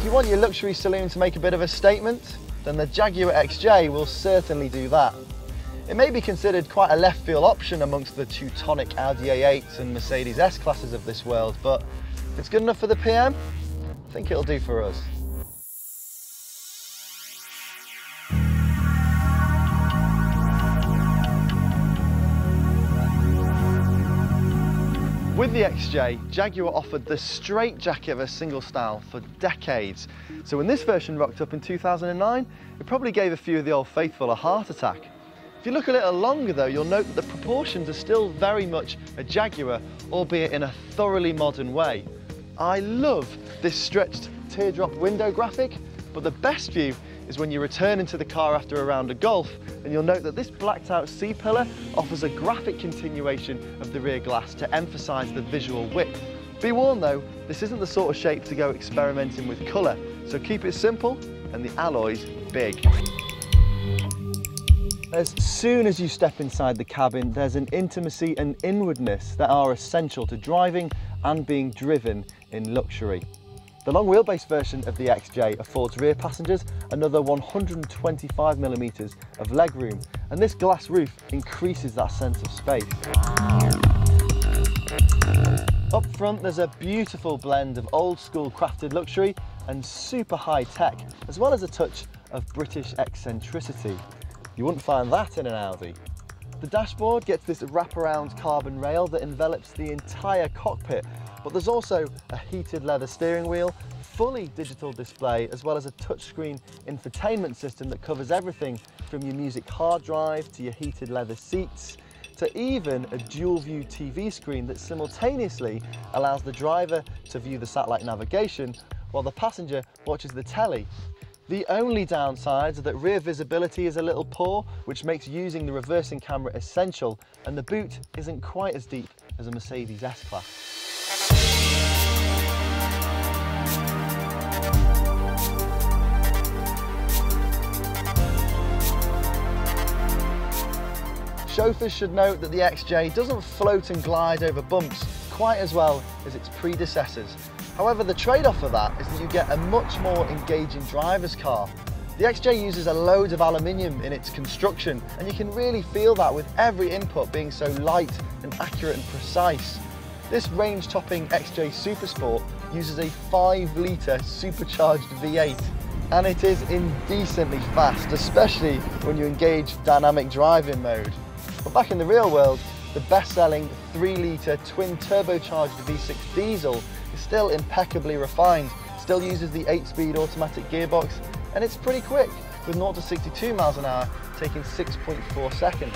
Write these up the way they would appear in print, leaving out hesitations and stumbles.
If you want your luxury saloon to make a bit of a statement, then the Jaguar XJ will certainly do that. It may be considered quite a left field option amongst the Teutonic Audi A8s and Mercedes S-classes of this world, but if it's good enough for the PM, I think it'll do for us. With the XJ, Jaguar offered the straitjacket of a single style for decades. So when this version rocked up in 2009, it probably gave a few of the old faithful a heart attack. If you look a little longer though, you'll note that the proportions are still very much a Jaguar, albeit in a thoroughly modern way. I love this stretched teardrop window graphic, but the best view is when you return into the car after a round of golf, and you'll note that this blacked out C-pillar offers a graphic continuation of the rear glass to emphasise the visual width. Be warned though, this isn't the sort of shape to go experimenting with colour, so keep it simple and the alloys big. As soon as you step inside the cabin, there's an intimacy and inwardness that are essential to driving and being driven in luxury. The long wheelbase version of the XJ affords rear passengers another 125mm of legroom, and this glass roof increases that sense of space. Up front there's a beautiful blend of old school crafted luxury and super high tech, as well as a touch of British eccentricity. You wouldn't find that in an Audi. The dashboard gets this wraparound carbon rail that envelops the entire cockpit, but there's also a heated leather steering wheel, fully digital display, as well as a touchscreen infotainment system that covers everything from your music hard drive to your heated leather seats, to even a dual view TV screen that simultaneously allows the driver to view the satellite navigation while the passenger watches the telly. The only downsides are that rear visibility is a little poor, which makes using the reversing camera essential, and the boot isn't quite as deep as a Mercedes S-Class. Chauffeurs should note that the XJ doesn't float and glide over bumps quite as well as its predecessors. However, the trade-off for that is that you get a much more engaging driver's car. The XJ uses a load of aluminium in its construction, and you can really feel that with every input being so light and accurate and precise. This range-topping XJ Supersport uses a 5-litre supercharged V8, and it is indecently fast, especially when you engage dynamic driving mode. But back in the real world, the best-selling 3-litre twin-turbocharged V6 diesel is still impeccably refined, still uses the 8-speed automatic gearbox, and it's pretty quick, with 0 to 62 miles an hour taking 6.4 seconds.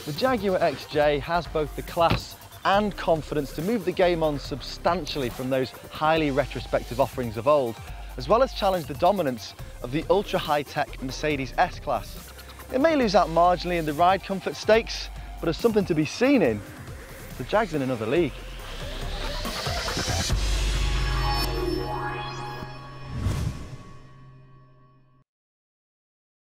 The Jaguar XJ has both the class and confidence to move the game on substantially from those highly retrospective offerings of old, as well as challenge the dominance of the ultra high-tech Mercedes S-Class. It may lose out marginally in the ride comfort stakes, but as something to be seen in, the Jag's in another league.